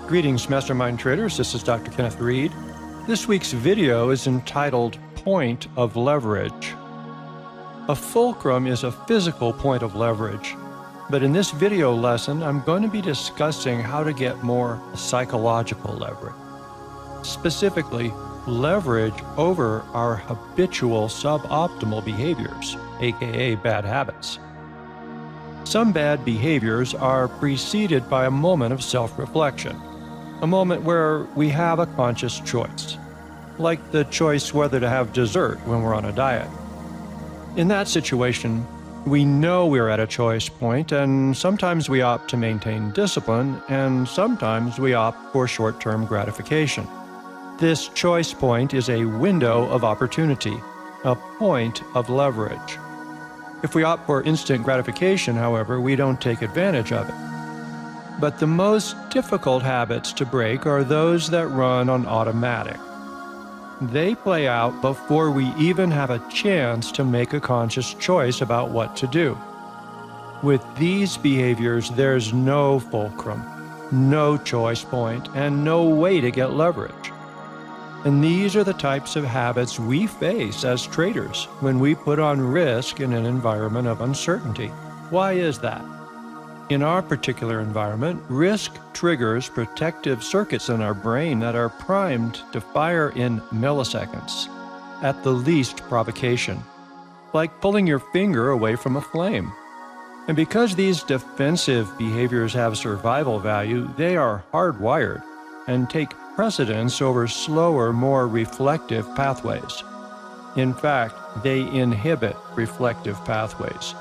Greetings, Mastermind Traders. This is Dr. Kenneth Reid. This week's video is entitled Point of Leverage. A fulcrum is a physical point of leverage, but in this video lesson, I'm going to be discussing how to get more psychological leverage. Specifically, leverage over our habitual suboptimal behaviors, aka bad habits. Some bad behaviors are preceded by a moment of self-reflection, a moment where we have a conscious choice, like the choice whether to have dessert when we're on a diet. In that situation, we know we're at a choice point, and sometimes we opt to maintain discipline, and sometimes we opt for short-term gratification. This choice point is a window of opportunity, a point of leverage. If we opt for instant gratification, however, we don't take advantage of it. But the most difficult habits to break are those that run on automatic. They play out before we even have a chance to make a conscious choice about what to do. With these behaviors, there's no fulcrum, no choice point, and no way to get leverage. And these are the types of habits we face as traders when we put on risk in an environment of uncertainty. Why is that? In our particular environment, risk triggers protective circuits in our brain that are primed to fire in milliseconds, at the least provocation, like pulling your finger away from a flame. And because these defensive behaviors have survival value, they are hardwired and take precedence over slower, more reflective pathways. In fact, they inhibit reflective pathways,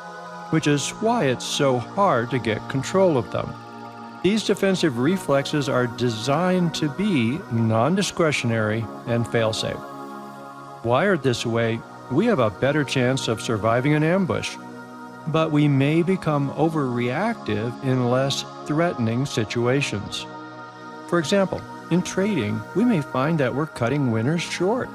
which is why it's so hard to get control of them. These defensive reflexes are designed to be non-discretionary and fail-safe. Wired this way, we have a better chance of surviving an ambush, but we may become overreactive in less threatening situations. For example, in trading, we may find that we're cutting winners short.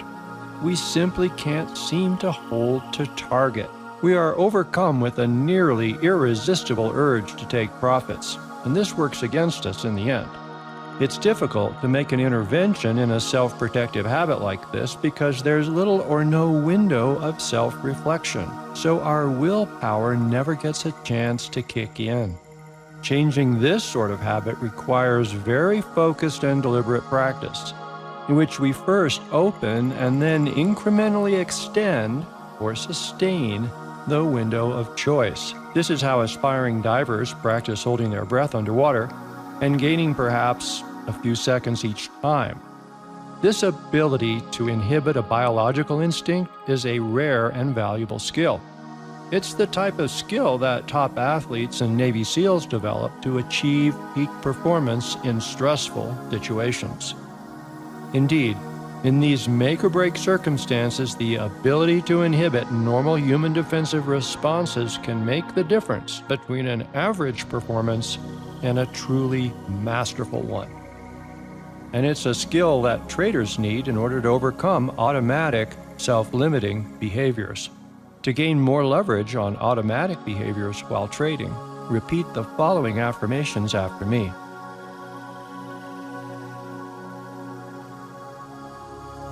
We simply can't seem to hold to target. We are overcome with a nearly irresistible urge to take profits, and this works against us in the end. It's difficult to make an intervention in a self-protective habit like this because there's little or no window of self-reflection, so our willpower never gets a chance to kick in. Changing this sort of habit requires very focused and deliberate practice, in which we first open and then incrementally extend or sustain the window of choice. This is how aspiring divers practice holding their breath underwater and gaining perhaps a few seconds each time. This ability to inhibit a biological instinct is a rare and valuable skill. It's the type of skill that top athletes and Navy SEALs develop to achieve peak performance in stressful situations. Indeed, in these make-or-break circumstances, the ability to inhibit normal human defensive responses can make the difference between an average performance and a truly masterful one. And it's a skill that traders need in order to overcome automatic, self-limiting behaviors. To gain more leverage on automatic behaviors while trading, repeat the following affirmations after me.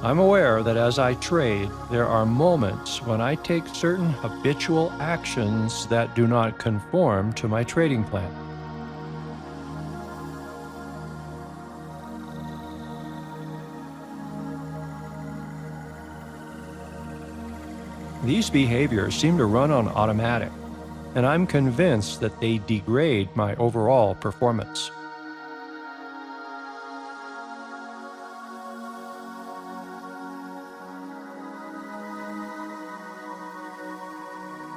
I'm aware that as I trade, there are moments when I take certain habitual actions that do not conform to my trading plan. These behaviors seem to run on automatic, and I'm convinced that they degrade my overall performance.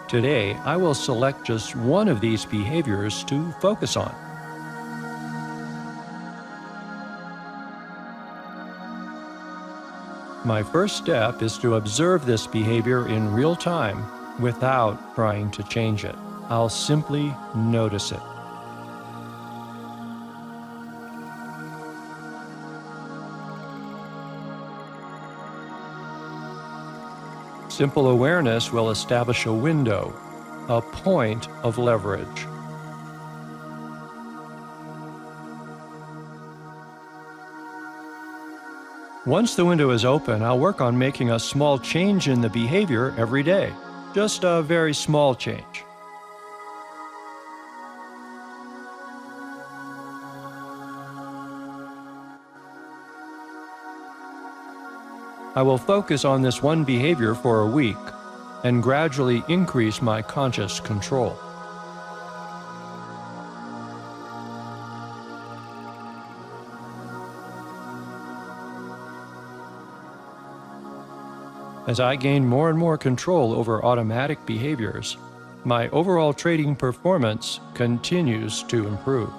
Today, I will select just one of these behaviors to focus on. My first step is to observe this behavior in real time without trying to change it. I'll simply notice it. Simple awareness will establish a window, a point of leverage. Once the window is open, I'll work on making a small change in the behavior every day. Just a very small change. I will focus on this one behavior for a week and gradually increase my conscious control. As I gain more and more control over automatic behaviors, my overall trading performance continues to improve.